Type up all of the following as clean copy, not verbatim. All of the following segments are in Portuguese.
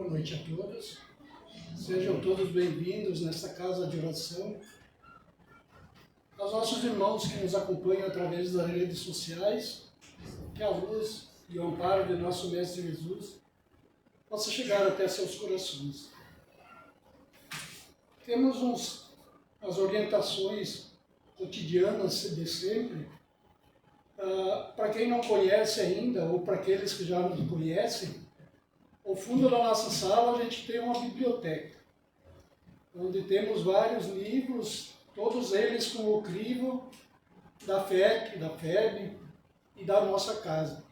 Boa noite a todos. Sejam todos bem-vindos nesta casa de oração. Aos nossos irmãos que nos acompanham através das redes sociais, que a luz e o amparo de nosso Mestre Jesus possa chegar até seus corações. Temos as orientações cotidianas de sempre. Para quem não conhece ainda, ou para aqueles que já nos conhecem, ao fundo da nossa sala a gente tem uma biblioteca, onde temos vários livros, todos eles com o crivo da FEC, da FEB e da nossa casa.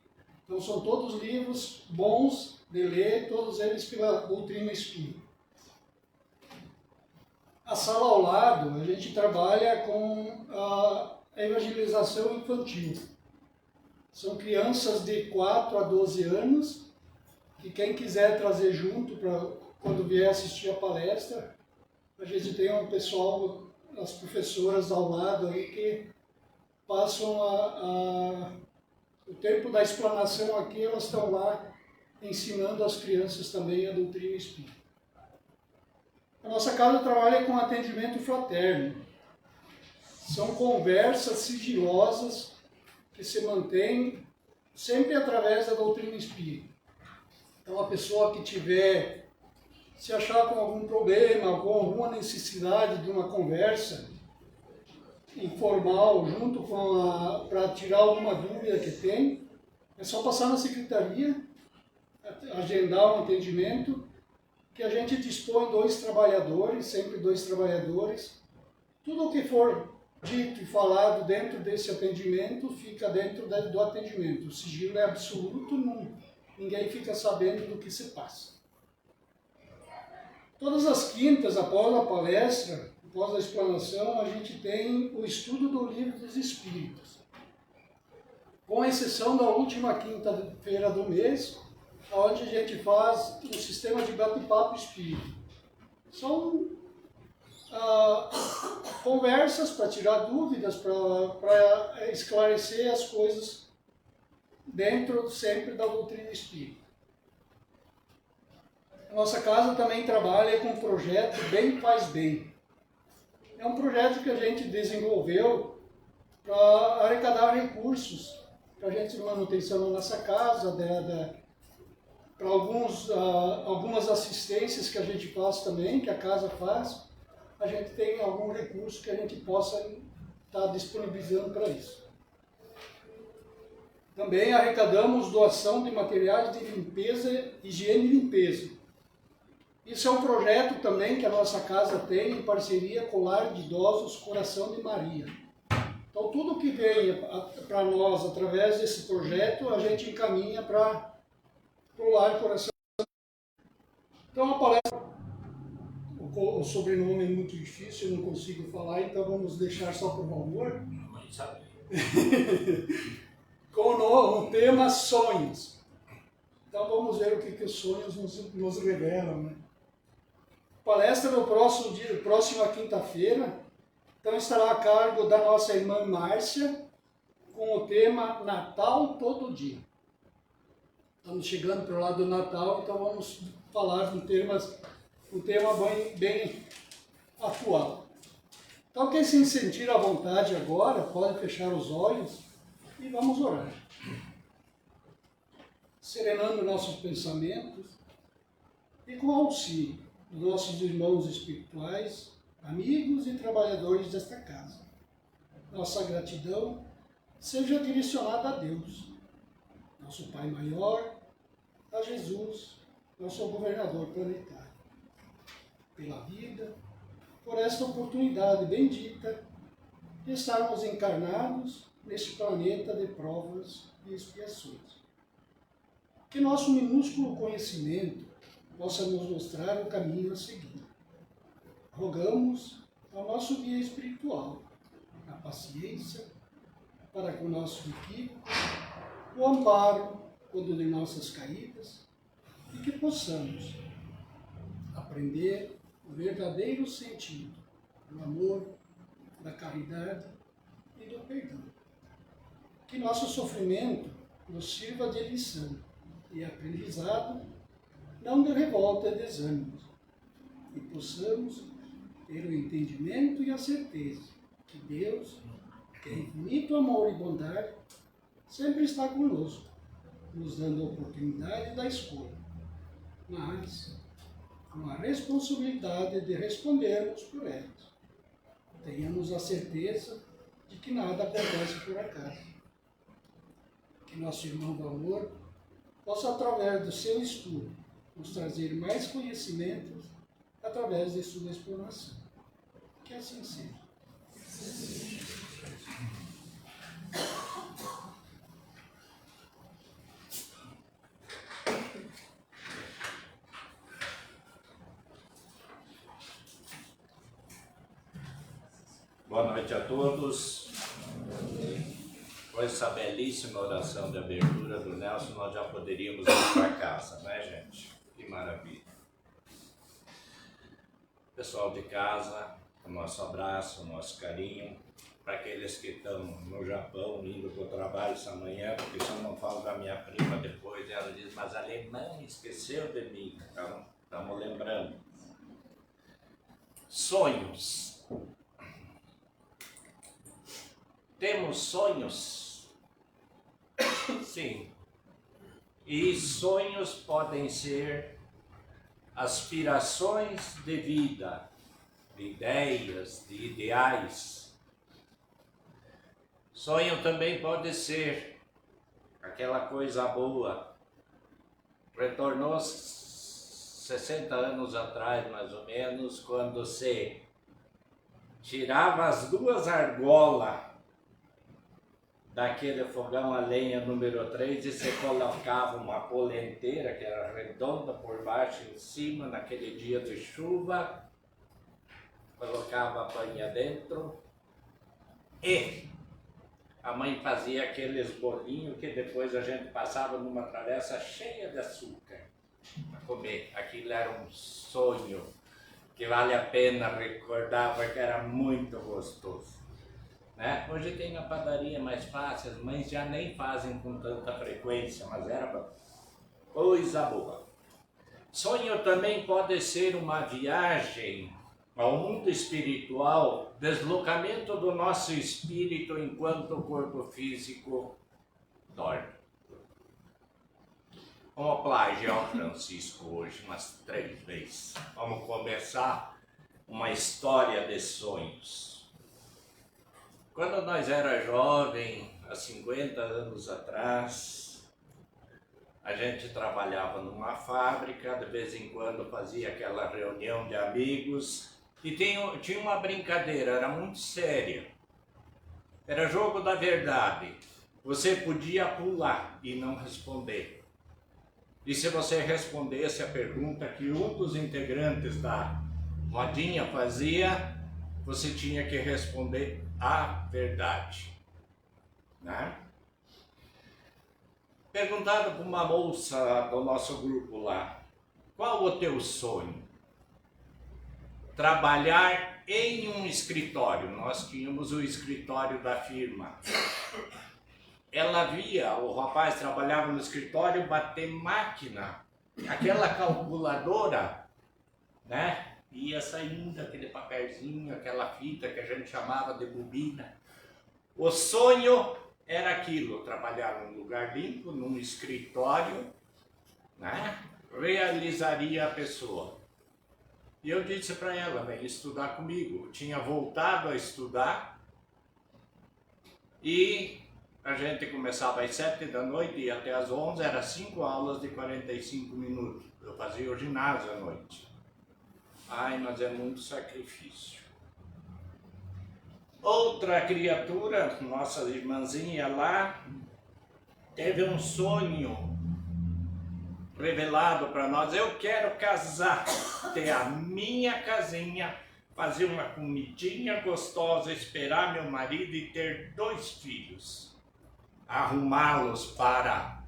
Então são todos livros bons de ler, todos eles pela doutrina espírita. A sala ao lado, a gente trabalha com a evangelização infantil. São crianças de 4 a 12 anos, que quem quiser trazer junto para quando vier assistir a palestra, a gente tem um pessoal, as professoras ao lado aí que passam o tempo da explanação aqui, elas estão lá ensinando as crianças também a doutrina espírita. A nossa casa trabalha com atendimento fraterno. São conversas sigilosas que se mantêm sempre através da doutrina espírita. Então, a pessoa que se achar com algum problema, com alguma necessidade de uma conversa informal, junto com para tirar alguma dúvida que tem, é só passar na secretaria, agendar um atendimento, que a gente dispõe 2 trabalhadores, sempre 2 trabalhadores. Tudo o que for dito e falado dentro desse atendimento, fica dentro do atendimento. O sigilo é absoluto, ninguém fica sabendo do que se passa. Todas as quintas, após a palestra, após a explanação, a gente tem o estudo do Livro dos Espíritos. Com exceção da última quinta-feira do mês, onde a gente faz um sistema de bate-papo espírita. São conversas para tirar dúvidas, para esclarecer as coisas dentro sempre da doutrina espírita. A nossa casa também trabalha com o projeto Bem Faz Bem. É um projeto que a gente desenvolveu para arrecadar recursos para a gente manutenção da nossa casa, para algumas assistências que a gente faz também, que a casa faz. A gente tem algum recurso que a gente possa estar disponibilizando para isso. Também arrecadamos doação de materiais de limpeza, higiene e limpeza. Isso é um projeto também que a nossa casa tem em parceria com o Lar de Idosos Coração de Maria. Então tudo que vem para nós através desse projeto, a gente encaminha para o Lar Coração de Maria. Então a palestra, o sobrenome é muito difícil, eu não consigo falar, então vamos deixar só por valor. Com o tema sonhos. Então vamos ver o que os sonhos nos revelam, né? Palestra no próxima quinta-feira, então estará a cargo da nossa irmã Márcia, com o tema Natal Todo Dia. Estamos chegando para o lado do Natal, então vamos falar de um tema bem atual. Então quem se sentir à vontade agora, pode fechar os olhos e vamos orar. Serenando nossos pensamentos e com auxílio dos nossos irmãos espirituais, amigos e trabalhadores desta casa. Nossa gratidão seja direcionada a Deus, nosso Pai Maior, a Jesus, nosso governador planetário, pela vida, por esta oportunidade bendita de estarmos encarnados neste planeta de provas e expiações. Que nosso minúsculo conhecimento possa nos mostrar o caminho a seguir. Rogamos ao nosso guia espiritual a paciência para com o nosso equívoco, o amparo quando de nossas caídas, e que possamos aprender o verdadeiro sentido do amor, da caridade e do perdão. Que nosso sofrimento nos sirva de lição e aprendizado não de revolta e desânimo, e possamos ter o entendimento e a certeza que Deus, que é infinito amor e bondade, sempre está conosco, nos dando a oportunidade da escolha, mas com a responsabilidade de respondermos por elas. Tenhamos a certeza de que nada acontece por acaso. Que nosso irmão Valmor possa, através do seu estudo, nos trazer mais conhecimentos através de sua exploração. Que assim seja. Boa noite a todos. Com essa belíssima oração de abertura do Nelson, nós já poderíamos ir para casa, né, gente? Que maravilha. Pessoal de casa, o nosso abraço, o nosso carinho. Para aqueles que estão no Japão, indo para o trabalho essa manhã, porque se eu não falo da minha prima depois, ela diz, mas a Alemanha esqueceu de mim. Então, estamos lembrando. Sonhos. Temos sonhos? Sim. E sonhos podem ser aspirações de vida, de ideias, de ideais. Sonho também pode ser aquela coisa boa. Retornou 60 anos atrás, mais ou menos, quando se tirava as duas argolas daquele fogão a lenha número 3 e você colocava uma polenteira que era redonda por baixo e em cima, naquele dia de chuva, colocava a banha dentro e a mãe fazia aqueles bolinhos que depois a gente passava numa travessa cheia de açúcar para comer. Aquilo era um sonho que vale a pena recordar porque era muito gostoso. Né? Hoje tem na padaria mais fácil, as mães já nem fazem com tanta frequência, mas era coisa boa. Sonho também pode ser uma viagem ao mundo espiritual, deslocamento do nosso espírito enquanto o corpo físico dorme. Vamos plagiar o Francisco hoje umas 3 vezes. Vamos começar uma história de sonhos. Quando nós era jovem, há 50 anos atrás, a gente trabalhava numa fábrica, de vez em quando fazia aquela reunião de amigos e tinha uma brincadeira, era muito séria. Era jogo da verdade. Você podia pular e não responder. E se você respondesse a pergunta que um dos integrantes da rodinha fazia, você tinha que responder a verdade, né? Perguntado para uma moça do nosso grupo lá, qual o teu sonho? Trabalhar em um escritório. Nós tínhamos o escritório da firma. Ela via o rapaz trabalhava no escritório bater máquina, aquela calculadora, né? Ia saindo aquele papelzinho, aquela fita que a gente chamava de bobina. O sonho era aquilo, trabalhar num lugar limpo, num escritório, né? Realizaria a pessoa. E eu disse para ela, vem estudar comigo. Eu tinha voltado a estudar e a gente começava às 7 da noite e até às 11, era 5 aulas de 45 minutos. Eu fazia o ginásio à noite. Ai, mas é muito sacrifício. Outra criatura, nossa irmãzinha lá, teve um sonho revelado para nós. Eu quero casar, ter a minha casinha, fazer uma comidinha gostosa, esperar meu marido e ter 2 filhos. Arrumá-los para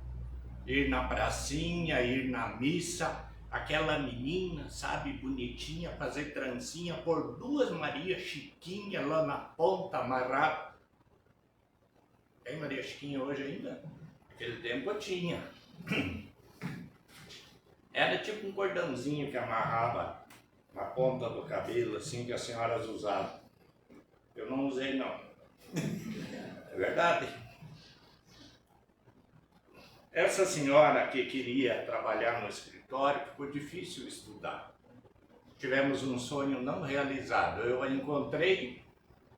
ir na pracinha, ir na missa. Aquela menina, sabe, bonitinha, fazer trancinha, por 2 Maria Chiquinha lá na ponta amarrada. Tem Maria Chiquinha hoje ainda? Naquele tempo eu tinha. Era tipo um cordãozinho que amarrava na ponta do cabelo, assim, que as senhoras usavam. Eu não usei, não. É verdade. Essa senhora que queria trabalhar no escritório, ficou difícil estudar. Tivemos um sonho não realizado. Eu a encontrei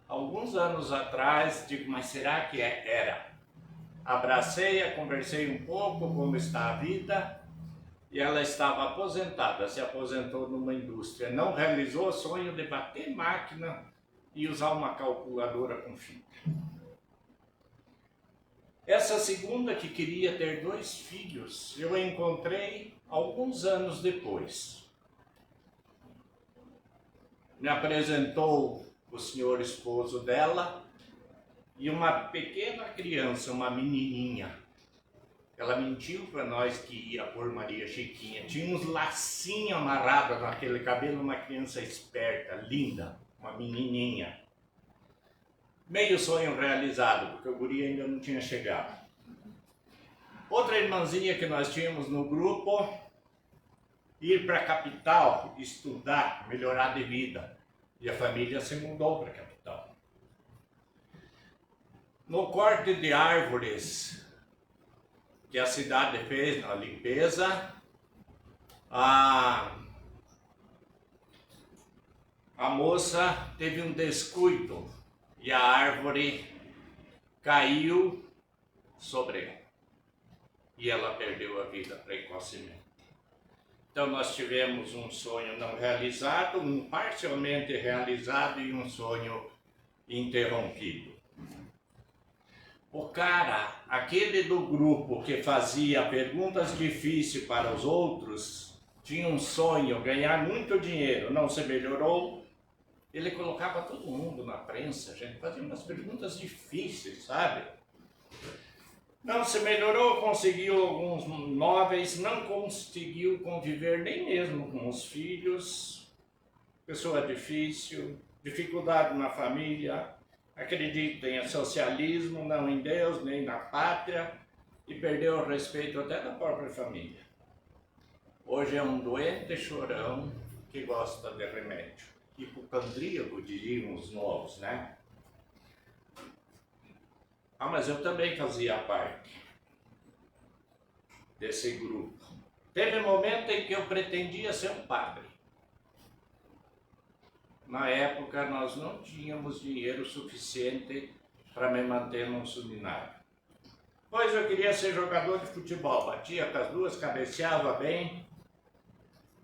alguns anos atrás, digo, mas será que era? Abracei-a, conversei um pouco como está a vida, e ela estava aposentada, se aposentou numa indústria. Não realizou o sonho de bater máquina e usar uma calculadora com fita. Essa segunda, que queria ter 2 filhos, eu a encontrei alguns anos depois. Me apresentou o senhor esposo dela e uma pequena criança, uma menininha. Ela mentiu para nós que ia por Maria Chiquinha. Tinha uns lacinhos amarrados naquele cabelo, uma criança esperta, linda, uma menininha. Meio sonho realizado, porque o guri ainda não tinha chegado. Outra irmãzinha que nós tínhamos no grupo, ir para a capital, estudar, melhorar de vida. E a família se mudou para a capital. No corte de árvores que a cidade fez na limpeza, a moça teve um descuido e a árvore caiu sobre ela. E ela perdeu a vida precocemente. Então nós tivemos um sonho não realizado, um parcialmente realizado e um sonho interrompido. O cara, aquele do grupo que fazia perguntas difíceis para os outros, tinha um sonho, ganhar muito dinheiro, não se melhorou. Ele colocava todo mundo na prensa, gente, fazia umas perguntas difíceis, sabe? Não se melhorou, conseguiu alguns móveis, não conseguiu conviver nem mesmo com os filhos. Pessoa difícil, dificuldade na família, acredita em socialismo, não em Deus, nem na pátria, e perdeu o respeito até da própria família. Hoje é um doente chorão que gosta de remédio. Hipocondríaco, diriam os novos, né? Ah, mas eu também fazia parte desse grupo. Teve um momento em que eu pretendia ser um padre. Na época nós não tínhamos dinheiro suficiente para me manter num seminário. Pois eu queria ser jogador de futebol, batia com as duas, cabeceava bem.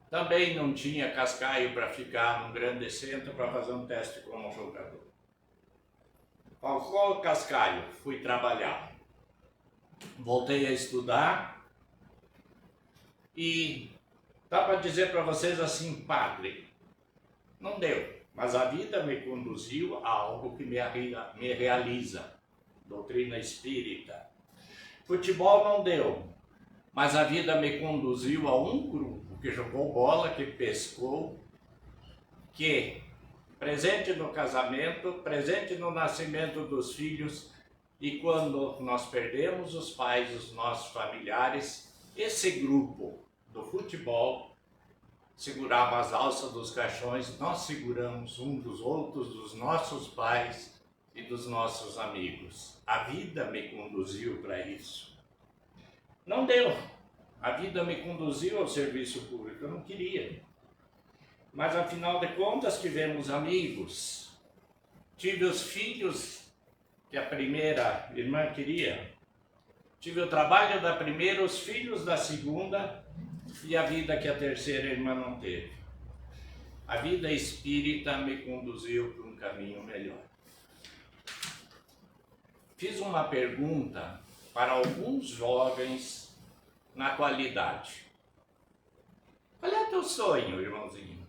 Também não tinha cascaio para ficar num grande centro para fazer um teste como jogador. Faltou o cascaio, fui trabalhar. Voltei a estudar e dá para dizer para vocês assim, padre, não deu, mas a vida me conduziu a algo que me realiza, doutrina espírita. Futebol não deu, mas a vida me conduziu a um grupo que jogou bola, que pescou, que presente no casamento, presente no nascimento dos filhos, e quando nós perdemos os pais, os nossos familiares, esse grupo do futebol segurava as alças dos caixões, nós seguramos um dos outros, dos nossos pais e dos nossos amigos. A vida me conduziu para isso. Não deu. A vida me conduziu ao serviço público, eu não queria. Mas afinal de contas tivemos amigos. Tive os filhos que a primeira irmã queria. Tive o trabalho da primeira, os filhos da segunda e a vida que a terceira irmã não teve. A vida espírita me conduziu para um caminho melhor. Fiz uma pergunta para alguns jovens na atualidade. Qual é o teu sonho, irmãozinho?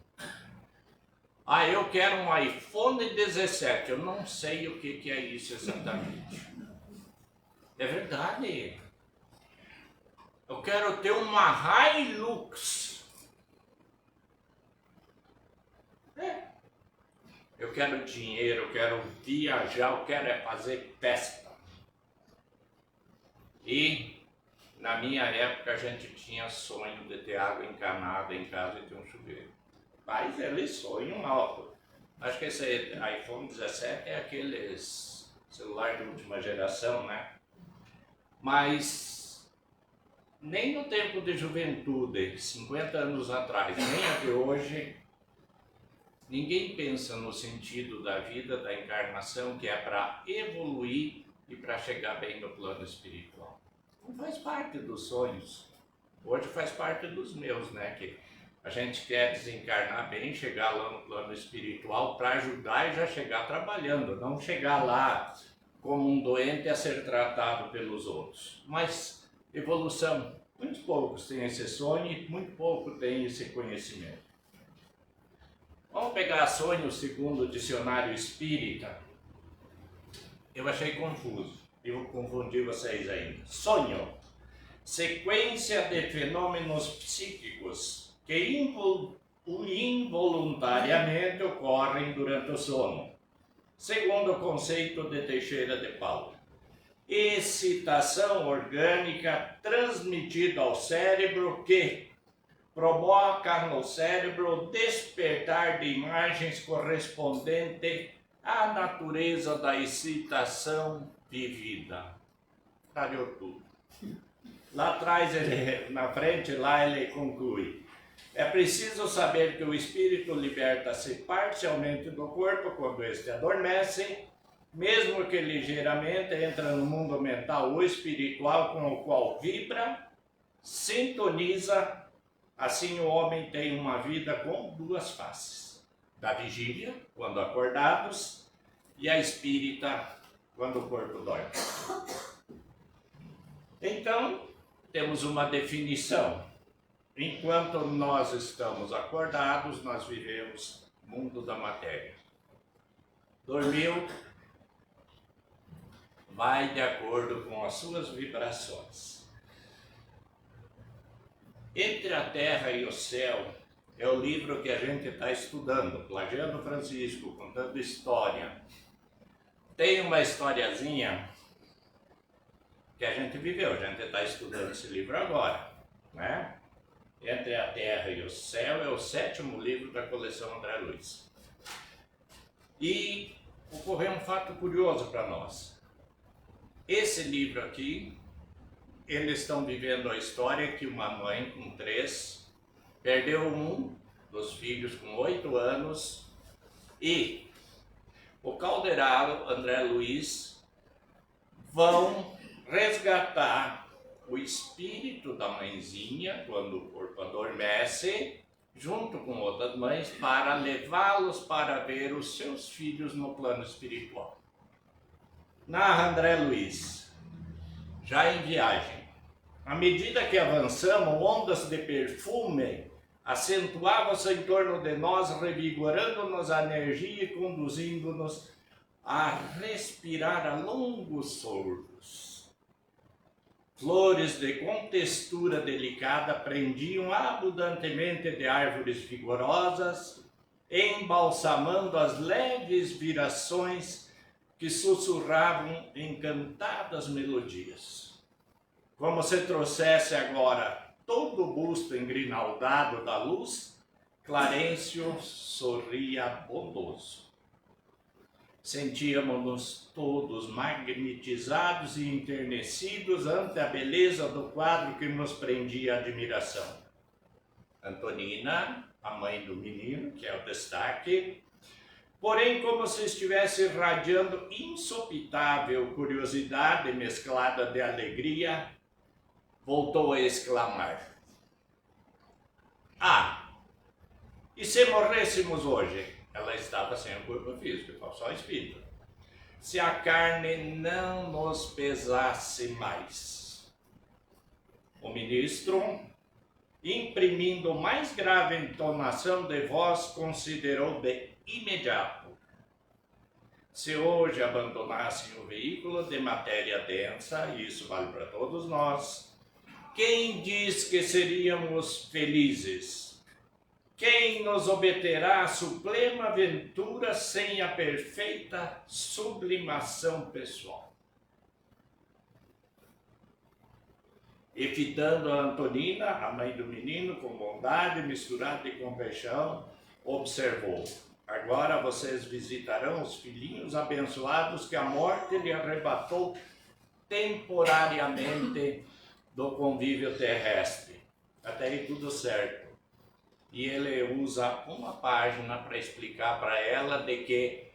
Ah, eu quero um iPhone 17. Eu não sei o que é isso exatamente. É verdade. Eu quero ter uma Hilux. Eu quero dinheiro, eu quero viajar, eu quero fazer festa. E Na minha época a gente tinha sonho de ter água encanada em casa e ter um chuveiro. Mas eles sonham alto. Acho que esse iPhone 17 é aqueles celular de última geração, né? Mas nem no tempo de juventude, 50 anos atrás, nem a de hoje, ninguém pensa no sentido da vida, da encarnação, que é para evoluir e para chegar bem no plano espiritual. Não faz parte dos sonhos. Hoje faz parte dos meus, né? Que a gente quer desencarnar bem, chegar lá no plano espiritual para ajudar e já chegar trabalhando, não chegar lá como um doente a ser tratado pelos outros. Mas evolução, muito poucos têm esse sonho e muito pouco têm esse conhecimento. Vamos pegar sonho segundo o dicionário espírita. Eu achei confuso, eu confundi vocês ainda. Sonho, sequência de fenômenos psíquicos que involuntariamente ocorrem durante o sono, segundo o conceito de Teixeira de Paula. Excitação orgânica transmitida ao cérebro que provoca no cérebro o despertar de imagens correspondente à natureza da excitação vivida. Clareou tudo. Lá atrás, na frente, lá ele conclui. É preciso saber que o espírito liberta-se parcialmente do corpo quando este adormece, mesmo que ligeiramente entra no mundo mental ou espiritual com o qual vibra, sintoniza. Assim o homem tem uma vida com duas faces. Da vigília, quando acordados, e a espírita, quando o corpo dorme. Então, temos uma definição. Enquanto nós estamos acordados, nós vivemos o mundo da matéria. Dormiu, vai de acordo com as suas vibrações. Entre a Terra e o Céu é o livro que a gente está estudando, Plagiano Francisco, contando história. Tem uma historiazinha que a gente viveu, a gente está estudando esse livro agora, né? Entre a Terra e o Céu é o 7º livro da coleção André Luiz. E ocorreu um fato curioso para nós. Esse livro aqui, eles estão vivendo a história que uma mãe com 3 perdeu um dos filhos com 8 anos e o Calderaro, André Luiz, vão resgatar o espírito da mãezinha, quando o corpo adormece, junto com outras mães, para levá-los para ver os seus filhos no plano espiritual. Narra André Luiz, já em viagem. À medida que avançamos, ondas de perfume acentuavam-se em torno de nós, revigorando-nos a energia e conduzindo-nos a respirar a longos sorvos. Flores de contextura delicada prendiam abundantemente de árvores vigorosas, embalsamando as leves virações que sussurravam encantadas melodias. Como se trouxesse agora todo o busto engrinaldado da luz, Clarencio sorria bondoso. Sentíamos-nos todos magnetizados e enternecidos ante a beleza do quadro que nos prendia a admiração. Antonina, a mãe do menino, que é o destaque, porém como se estivesse irradiando insopitável curiosidade mesclada de alegria, voltou a exclamar: "Ah, e se morrêssemos hoje?" Ela estava sem o corpo físico, só o espírito. "Se a carne não nos pesasse mais." O ministro, imprimindo mais grave entonação de voz, considerou de imediato: "Se hoje abandonassem o veículo de matéria densa, e isso vale para todos nós, quem diz que seríamos felizes? Quem nos obterá a suprema ventura sem a perfeita sublimação pessoal?" E fitando a Antonina, a mãe do menino, com bondade misturada de compaixão, observou: agora vocês visitarão os filhinhos abençoados que a morte lhe arrebatou temporariamente do convívio terrestre. Até aí tudo certo. E ele usa uma página para explicar para ela de que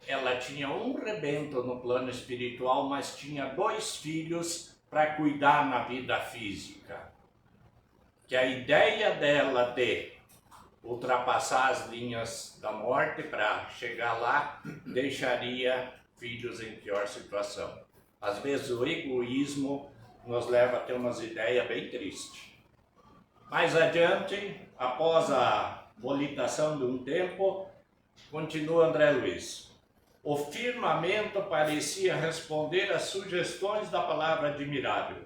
ela tinha um rebento no plano espiritual, mas tinha 2 filhos para cuidar na vida física. Que a ideia dela de ultrapassar as linhas da morte para chegar lá deixaria filhos em pior situação. Às vezes o egoísmo nos leva a ter umas ideias bem tristes. Mais adiante, após a volitação de um tempo, continua André Luiz. O firmamento parecia responder às sugestões da palavra admirável.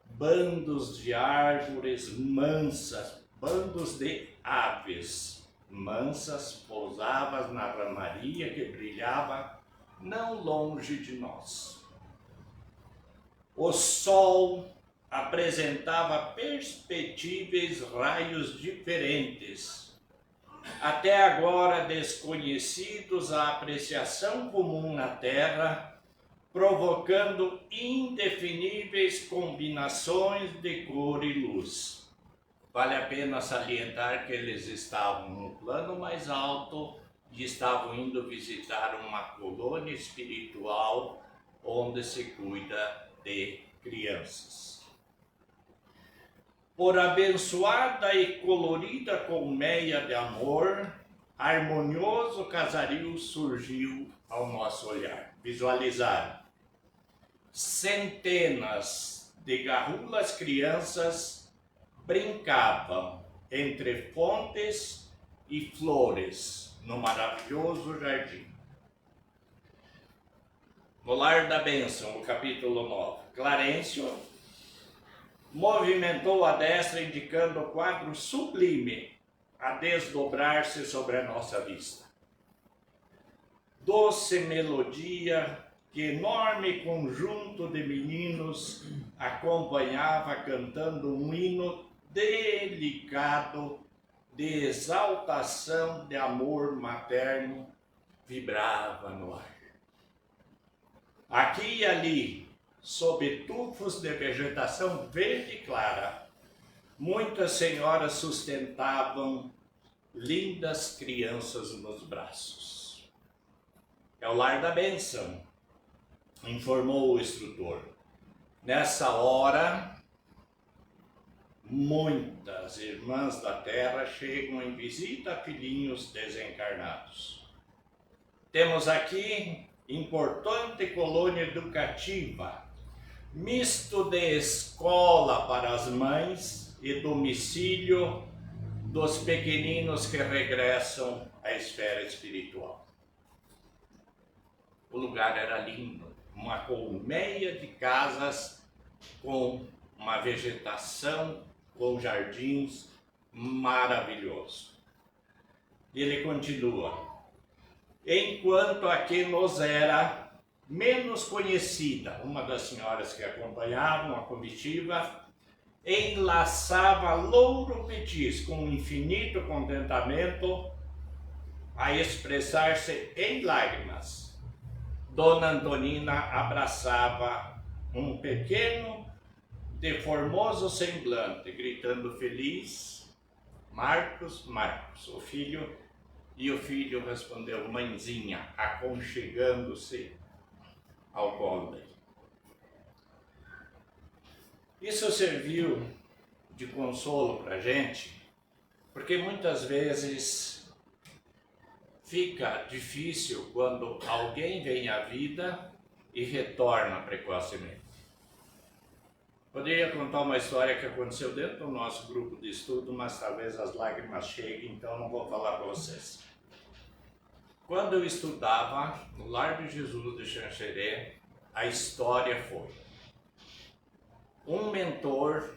Bandos de árvores mansas, bandos de aves mansas pousavam na ramaria que brilhava não longe de nós. O sol apresentava perspectives raios diferentes, até agora desconhecidos à apreciação comum na terra, provocando indefiníveis combinações de cor e luz. Vale a pena salientar que eles estavam no plano mais alto e estavam indo visitar uma colônia espiritual onde se cuida de crianças. Por abençoada e colorida colmeia de amor, harmonioso casario surgiu ao nosso olhar. Visualizar centenas de garrulas crianças brincavam entre fontes e flores no maravilhoso jardim. No Lar da Bênção, no capítulo 9, Clarencio movimentou a destra indicando o quadro sublime a desdobrar-se sobre a nossa vista. Doce melodia que enorme conjunto de meninos acompanhava cantando um hino delicado de exaltação de amor materno vibrava no ar. Aqui e ali, sob tufos de vegetação verde clara, muitas senhoras sustentavam lindas crianças nos braços. É o Lar da Bênção, informou o instrutor. Nessa hora, muitas irmãs da terra chegam em visita a filhinhos desencarnados. Temos aqui importante colônia educativa, misto de escola para as mães e domicílio dos pequeninos que regressam à esfera espiritual. O lugar era lindo, uma colmeia de casas com uma vegetação, com jardins maravilhoso. Ele continua: enquanto a que nos era menos conhecida, uma das senhoras que acompanhavam a comitiva enlaçava louro petis com infinito contentamento a expressar-se em lágrimas. Dona Antonina abraçava um pequeno de formoso semblante, gritando feliz: Marcos, Marcos, o filho. E o filho respondeu: mãezinha, aconchegando-se ao colo dele. Isso serviu de consolo para a gente, porque muitas vezes fica difícil quando alguém vem à vida e retorna precocemente. Poderia contar uma história que aconteceu dentro do nosso grupo de estudo, mas talvez as lágrimas cheguem, então não vou falar para vocês. Quando eu estudava no Lar de Jesus de Xanxerê, a história foi: um mentor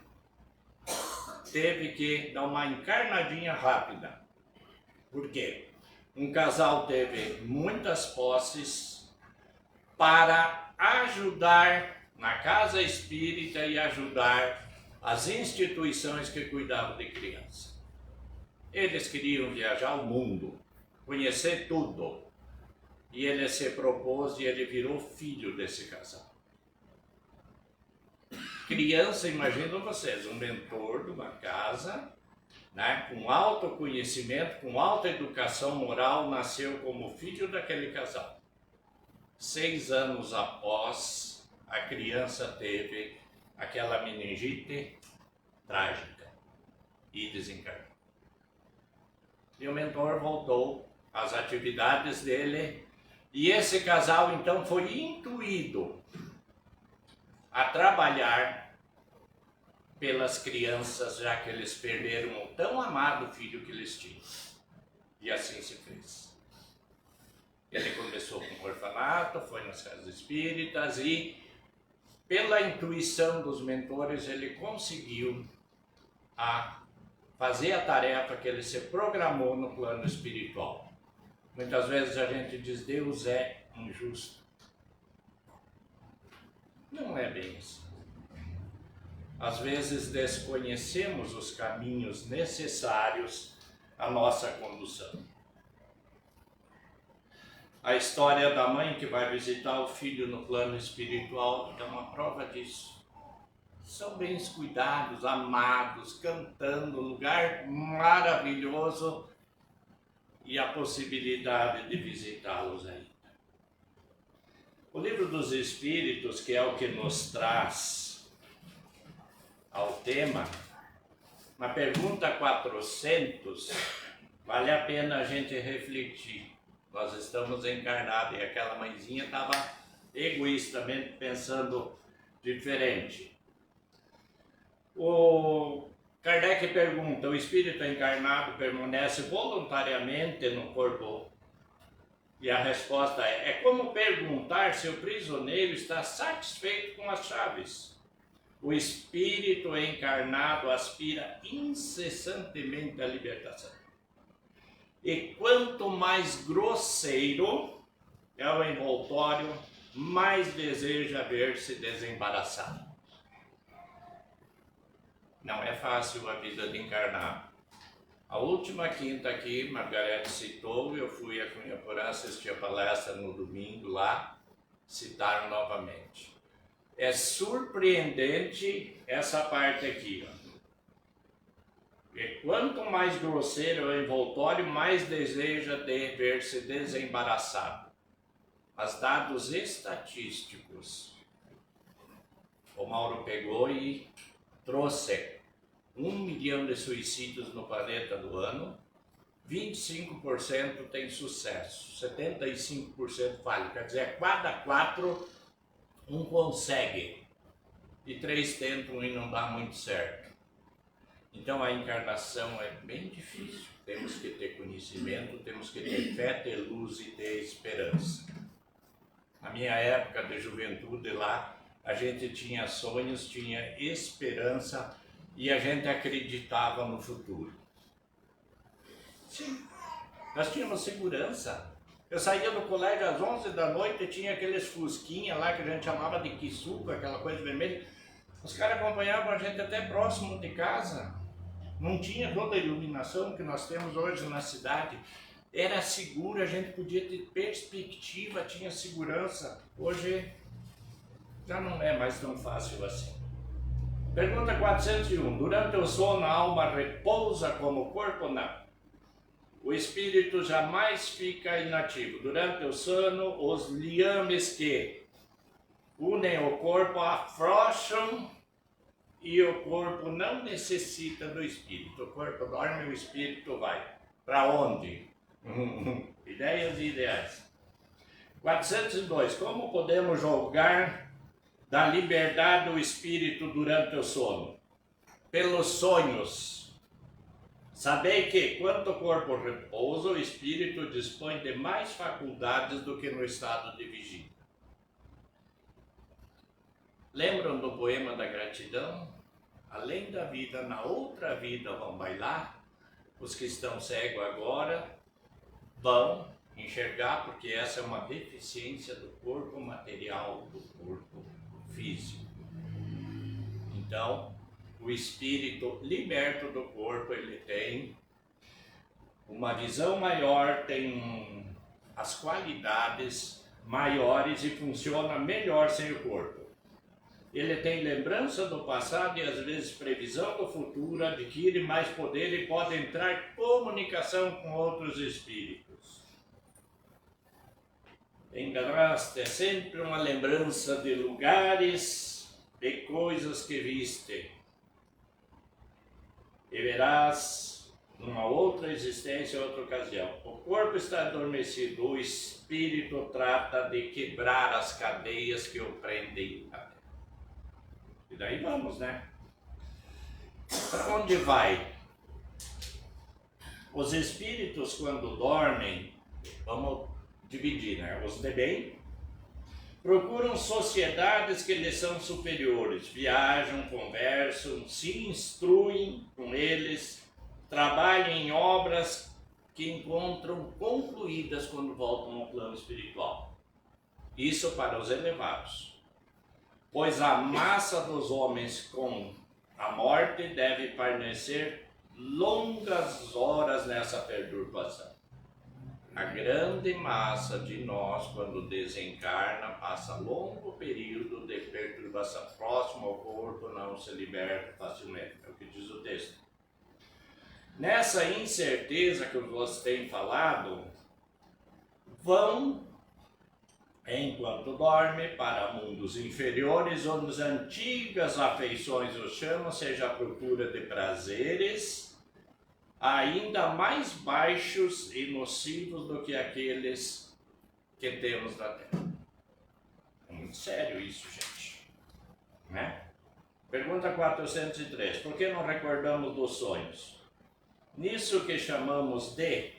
teve que dar uma encarnadinha rápida. Por quê? Um casal teve muitas posses para ajudar na casa espírita e ajudar as instituições que cuidavam de criança. Eles queriam viajar o mundo, conhecer tudo. E ele se propôs e ele virou filho desse casal. Criança, imaginam vocês, um mentor de uma casa, né, com alto conhecimento, com alta educação moral, nasceu como filho daquele casal. 6 anos após, a criança teve aquela meningite trágica e desencarnou. E o mentor voltou às atividades dele, e esse casal então foi intuído a trabalhar pelas crianças, já que eles perderam o tão amado filho que eles tinham. E assim se fez. Ele começou com o orfanato, foi nas casas espíritas e, pela intuição dos mentores, ele conseguiu fazer a tarefa que ele se programou no plano espiritual. Muitas vezes a gente diz, Deus é injusto. Não é bem assim. Às vezes desconhecemos os caminhos necessários à nossa condução. A história da mãe que vai visitar o filho no plano espiritual é uma prova disso. São bem cuidados, amados, cantando, lugar maravilhoso e a possibilidade de visitá-los ainda. O Livro dos Espíritos, que é o que nos traz ao tema, na pergunta 400, vale a pena a gente refletir. Nós estamos encarnados e aquela mãezinha estava egoístamente pensando diferente. O Kardec pergunta, o espírito encarnado permanece voluntariamente no corpo? E a resposta é como perguntar se o prisioneiro está satisfeito com as chaves. O espírito encarnado aspira incessantemente à libertação. E quanto mais grosseiro é o envoltório, mais deseja ver-se desembaraçado. Não é fácil a vida de encarnar. A última quinta aqui, Margarete citou, eu fui a Cunhaporã assistir a palestra no domingo lá, citaram novamente. É surpreendente essa parte aqui, ó. E quanto mais grosseiro é o envoltório, mais deseja de ver-se desembaraçado. Mas dados estatísticos, o Mauro pegou e trouxe 1 milhão de suicídios no planeta do ano, 25% tem sucesso, 75% falha, quer dizer, a cada 4, um consegue, e 3 tentam e não dá muito certo. Então a encarnação é bem difícil, temos que ter conhecimento, temos que ter fé, ter luz e ter esperança. Na minha época de juventude lá, a gente tinha sonhos, tinha esperança e a gente acreditava no futuro. Sim, nós tínhamos segurança. Eu saía do colégio às 11 da noite e tinha aqueles fusquinha lá que a gente chamava de quisuco, aquela coisa vermelha. Os caras acompanhavam a gente até próximo de casa. Não tinha toda a iluminação que nós temos hoje na cidade. Era seguro, a gente podia ter perspectiva, tinha segurança. Hoje já não é mais tão fácil assim. Pergunta 401. Durante o sono a alma repousa como o corpo? Não. O espírito jamais fica inativo. Durante o sono, os liames que unem o corpo afrouxam e o corpo não necessita do espírito. O corpo dorme e o espírito vai. Para onde? Ideias e ideais. 402. Como podemos julgar da liberdade do espírito durante o sono? Pelos sonhos. Sabei que, quanto o corpo repousa, o espírito dispõe de mais faculdades do que no estado de vigília. Lembram do poema da gratidão? Além da vida, na outra vida vão bailar. Os que estão cegos agora vão enxergar, porque essa é uma deficiência do corpo material, do corpo físico. Então, o espírito liberto do corpo, ele tem uma visão maior, tem as qualidades maiores e funciona melhor sem o corpo. Ele tem lembrança do passado e às vezes previsão do futuro, adquire mais poder e pode entrar em comunicação com outros espíritos. Engraste é sempre uma lembrança de lugares e coisas que viste. E verás numa outra existência, outra ocasião. O corpo está adormecido, o espírito trata de quebrar as cadeias que o prendem. E daí vamos, né? Para onde vai? Os espíritos, quando dormem, vamos dividir, né? Os de bem procuram sociedades que lhes são superiores, viajam, conversam, se instruem com eles, trabalham em obras que encontram concluídas quando voltam ao plano espiritual. Isso para os elevados. Pois a massa dos homens com a morte deve permanecer longas horas nessa perturbação. A grande massa de nós, quando desencarna, passa longo período de perturbação. Próximo ao corpo, não se liberta facilmente, é o que diz o texto. Nessa incerteza que você tem falado, vão, enquanto dorme, para mundos inferiores, onde as antigas afeições os chamam, seja a procura de prazeres, ainda mais baixos e nocivos do que aqueles que temos na Terra. É muito sério isso, gente. Né? Pergunta 403. Por que não recordamos dos sonhos? Nisso que chamamos de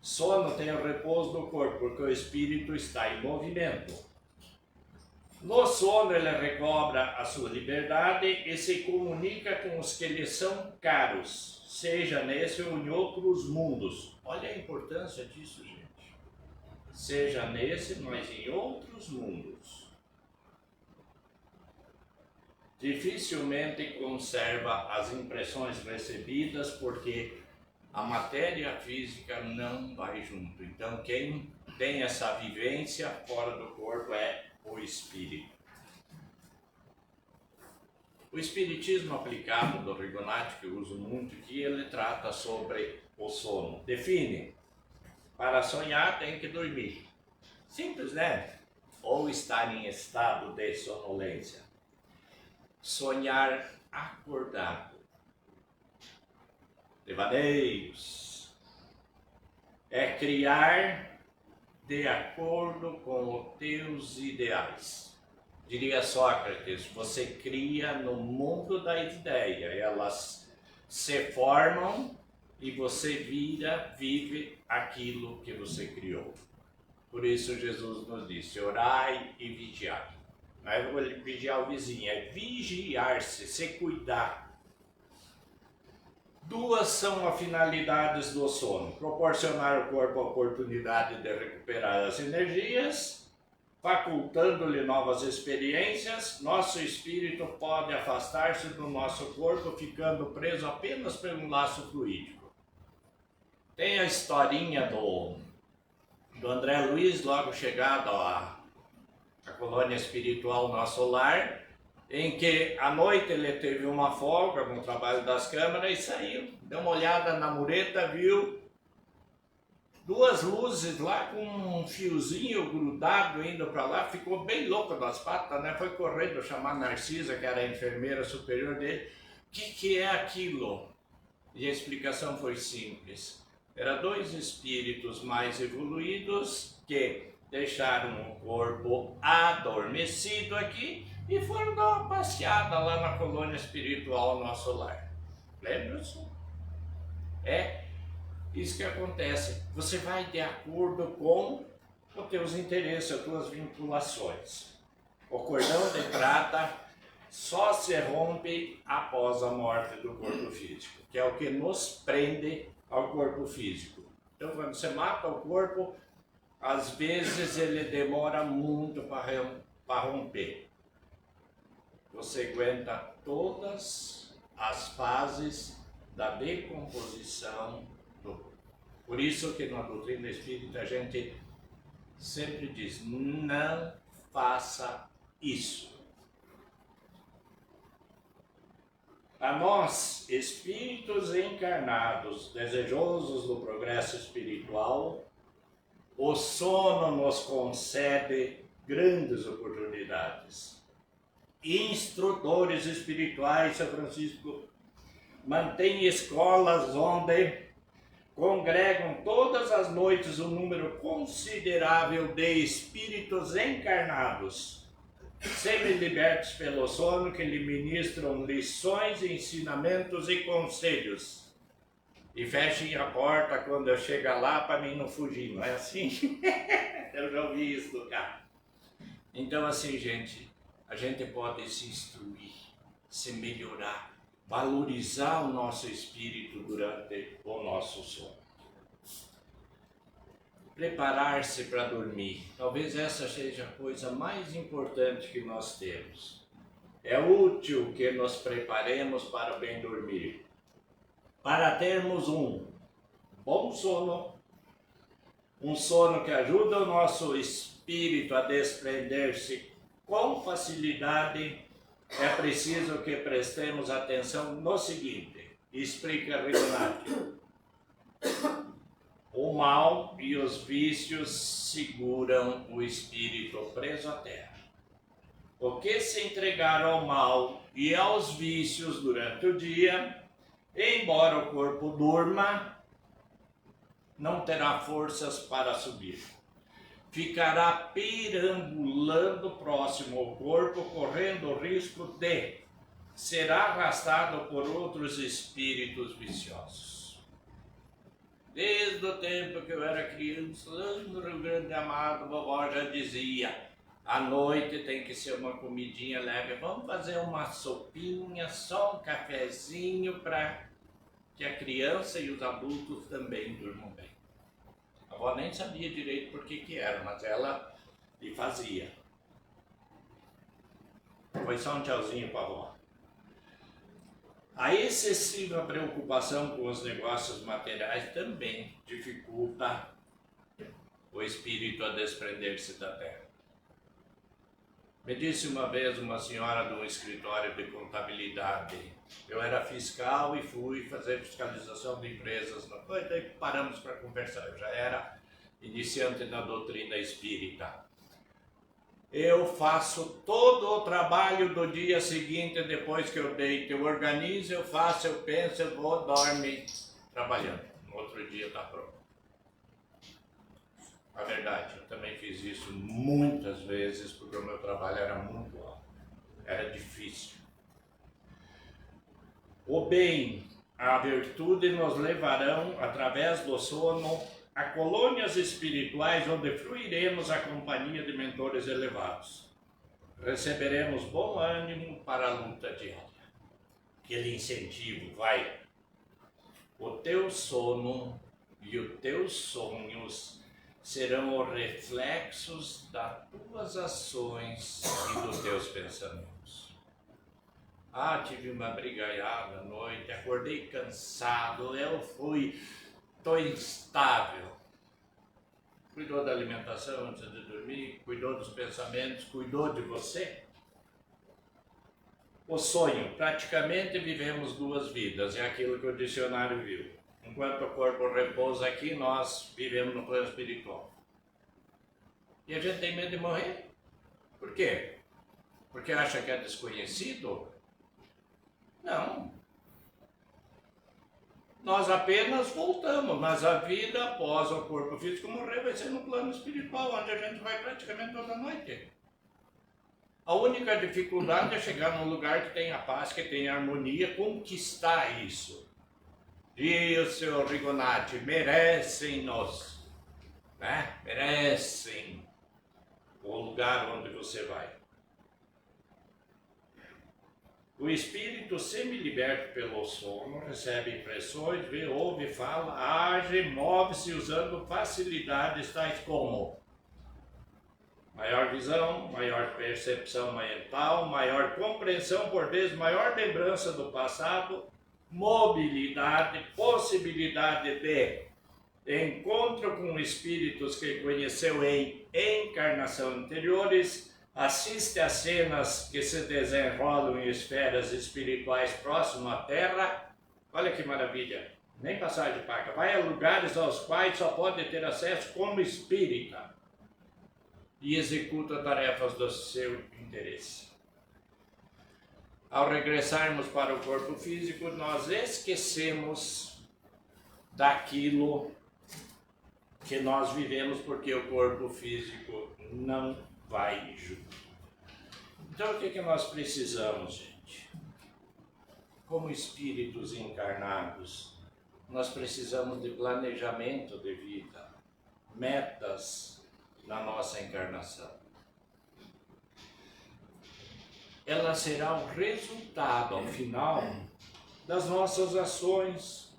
sono tem o repouso do corpo, porque o espírito está em movimento. No sono ele recobra a sua liberdade e se comunica com os que lhe são caros, seja nesse ou em outros mundos. Olha a importância disso, gente. Seja nesse, mas em outros mundos. Dificilmente conserva as impressões recebidas, porque a matéria física não vai junto. Então, quem tem essa vivência fora do corpo é o espírito. O espiritismo aplicado do Rigonati, que eu uso muito aqui, ele trata sobre o sono. Define: para sonhar tem que dormir. Simples, né? Ou estar em estado de sonolência. Sonhar acordado. Devaneios é criar de acordo com os teus ideais. Diria Sócrates, você cria no mundo da ideia, elas se formam e você vive aquilo que você criou. Por isso Jesus nos disse, orai e vigiai. Não é vigiar o vizinho, é vigiar-se, se cuidar. Duas são as finalidades do sono: proporcionar ao corpo a oportunidade de recuperar as energias, facultando-lhe novas experiências. Nosso espírito pode afastar-se do nosso corpo, ficando preso apenas pelo laço fluídico. Tem a historinha do André Luiz, logo chegado à colônia espiritual Nosso Lar, em que à noite ele teve uma folga no trabalho das câmaras e saiu, deu uma olhada na mureta, viu duas luzes lá com um fiozinho grudado indo para lá, ficou bem louco das patas, né? Foi correndo chamar Narcisa, que era a enfermeira superior dele. O que é aquilo? E a explicação foi simples. Eram dois espíritos mais evoluídos que deixaram o corpo adormecido aqui e foram dar uma passeada lá na colônia espiritual Nosso Lar. Lembra-se? É isso que acontece. Você vai de acordo com os teus interesses, as tuas vinculações. O cordão de prata só se rompe após a morte do corpo físico, que é o que nos prende ao corpo físico. Então, quando você mata o corpo, às vezes ele demora muito para romper. você aguenta todas as fases da decomposição do corpo. Por isso que na doutrina espírita a gente sempre diz, não faça isso. A nós, espíritos encarnados, desejosos do progresso espiritual, o sono nos concede grandes oportunidades. Instrutores espirituais, São Francisco mantém escolas onde congregam todas as noites um número considerável de espíritos encarnados, semi-libertos pelo sono, que lhe ministram lições, ensinamentos e conselhos. E fechem a porta quando eu chegar lá para mim não fugir, não é assim? Eu já ouvi isso do cara. Então assim, gente, a gente pode se instruir, se melhorar, valorizar o nosso espírito durante o nosso sono. Preparar-se para dormir. Talvez essa seja a coisa mais importante que nós temos. É útil que nos preparemos para o bem dormir, para termos um bom sono, um sono que ajuda o nosso espírito a desprender-se com facilidade. É preciso que prestemos atenção no seguinte, explica Rigonati. O mal e os vícios seguram o espírito preso à terra. O que se entregar ao mal e aos vícios durante o dia, embora o corpo durma, não terá forças para subir. Ficará perambulando próximo ao corpo, correndo o risco de ser arrastado por outros espíritos viciosos. Desde o tempo que eu era criança, lá no Rio Grande Amado, vovó já dizia, à noite tem que ser uma comidinha leve, vamos fazer uma sopinha, só um cafezinho para que a criança e os adultos também durmam bem. A avó nem sabia direito por que era, mas ela lhe fazia. Foi só um tchauzinho para a avó. A excessiva preocupação com os negócios materiais também dificulta o espírito a desprender-se da terra. Me disse uma vez uma senhora de um escritório de contabilidade, eu era fiscal e fui fazer fiscalização de empresas, daí paramos para conversar, eu já era iniciante na doutrina espírita. Eu faço todo o trabalho do dia seguinte, depois que eu deito, eu organizo, eu faço, eu penso, eu vou, dorme, trabalhando. No outro dia está pronto. A verdade, eu também fiz isso muitas vezes, porque o meu trabalho era muito alto, era difícil. O bem, a virtude nos levarão, através do sono, a colônias espirituais onde fruiremos a companhia de mentores elevados. Receberemos bom ânimo para a luta diária. Aquele incentivo, vai. O teu sono e os teus sonhos serão os reflexos das tuas ações e dos teus pensamentos. Ah, tive uma brigaiada à noite, acordei cansado, estou instável. Cuidou da alimentação antes de dormir, cuidou dos pensamentos, cuidou de você? O sonho, praticamente vivemos duas vidas, é aquilo que o dicionário viu. Enquanto o corpo repousa aqui, nós vivemos no plano espiritual. E a gente tem medo de morrer? Por quê? Porque acha que é desconhecido? Não. Nós apenas voltamos, mas a vida após o corpo físico morrer vai ser no plano espiritual, onde a gente vai praticamente toda noite. A única dificuldade é chegar num lugar que tenha paz, que tenha harmonia, conquistar isso. E o senhor Rigonati, merecem-nos, né? Merecem o lugar onde você vai. O espírito semi-liberto pelo sono recebe impressões, vê, ouve, fala, age, move-se usando facilidades tais como Maior visão, maior percepção mental, maior compreensão, por vezes, maior lembrança do passado, mobilidade, possibilidade de encontro com espíritos que conheceu em encarnação anteriores, assiste a cenas que se desenrolam em esferas espirituais próximas à Terra. Olha que maravilha! Nem passagem paga. Vai a lugares aos quais só pode ter acesso como espírita e executa tarefas do seu interesse. Ao regressarmos para o corpo físico, nós esquecemos daquilo que nós vivemos, porque o corpo físico não vai junto. Então o que nós precisamos, gente? Como espíritos encarnados, nós precisamos de planejamento de vida, metas na nossa encarnação. Ela será o resultado, ao final, das nossas ações,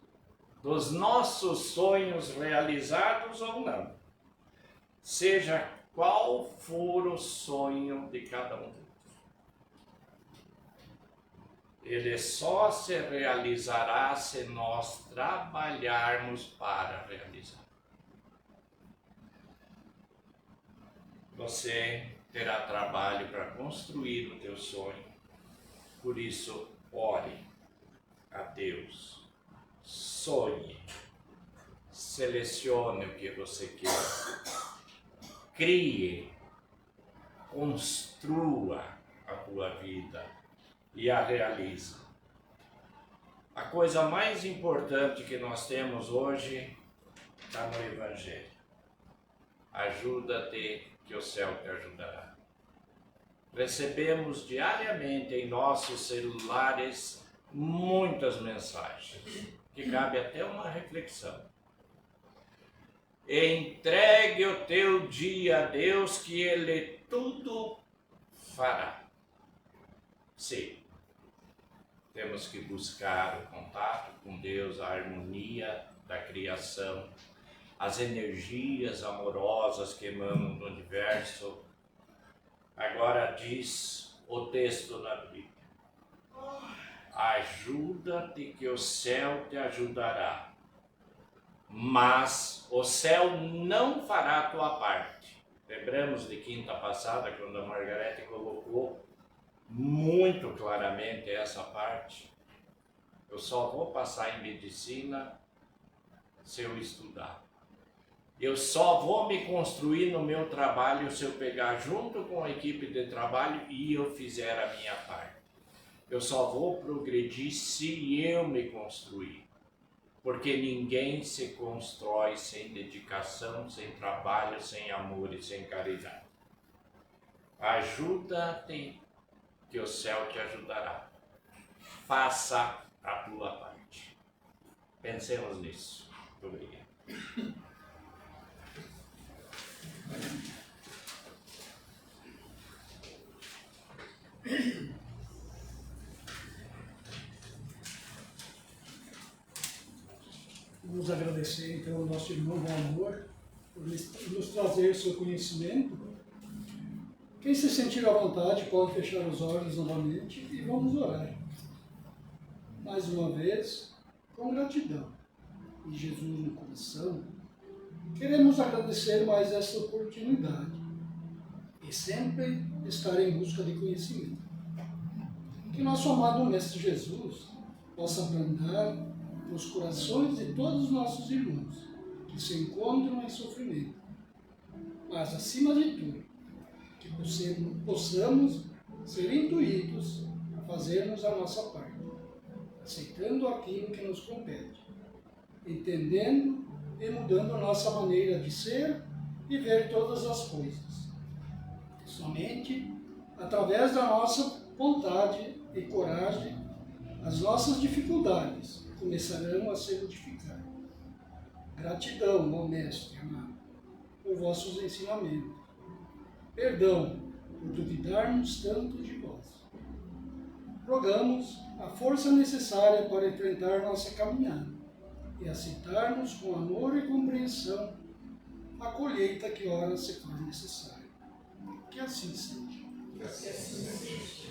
dos nossos sonhos realizados ou não. Seja qual for o sonho de cada um. Ele só se realizará se nós trabalharmos para realizar. Você terá trabalho para construir o teu sonho. Por isso, ore a Deus. Sonhe. Selecione o que você quer. Crie. Construa a tua vida e a realize. A coisa mais importante que nós temos hoje está no Evangelho. Ajuda-te que o céu te ajudará. Recebemos diariamente em nossos celulares muitas mensagens, que cabe até uma reflexão. Entregue o teu dia a Deus, que Ele tudo fará. Sim, temos que buscar o contato com Deus, a harmonia da criação, as energias amorosas que emanam do universo. Agora diz o texto da Bíblia: ajuda-te que o céu te ajudará, mas o céu não fará a tua parte. Lembramos de quinta passada, quando a Margarete colocou muito claramente essa parte. Eu só vou passar em medicina se eu estudar. Eu só vou me construir no meu trabalho se eu pegar junto com a equipe de trabalho e eu fizer a minha parte. Eu só vou progredir se eu me construir. Porque ninguém se constrói sem dedicação, sem trabalho, sem amor e sem caridade. Ajuda-te que o céu te ajudará. Faça a tua parte. Pensemos nisso. Muito obrigado. Vamos agradecer então ao nosso irmão do amor por nos trazer seu conhecimento. Quem se sentir à vontade pode fechar os olhos novamente e vamos orar. Mais uma vez, com gratidão e Jesus no coração, queremos agradecer mais essa oportunidade e sempre estar em busca de conhecimento. Que nosso amado Mestre Jesus possa abrandar os corações de todos os nossos irmãos que se encontram em sofrimento, mas acima de tudo, que possamos ser intuídos a fazermos a nossa parte, aceitando aquilo que nos compete, entendendo e mudando a nossa maneira de ser e ver todas as coisas. Somente através da nossa vontade e coragem, as nossas dificuldades começarão a se modificar. Gratidão, ó Mestre amado, por vossos ensinamentos. Perdão por duvidarmos tanto de vós. Rogamos a força necessária para enfrentar nossa caminhada e aceitarmos com amor e compreensão a colheita que ora se faz necessária. Que assim seja. Que assim seja.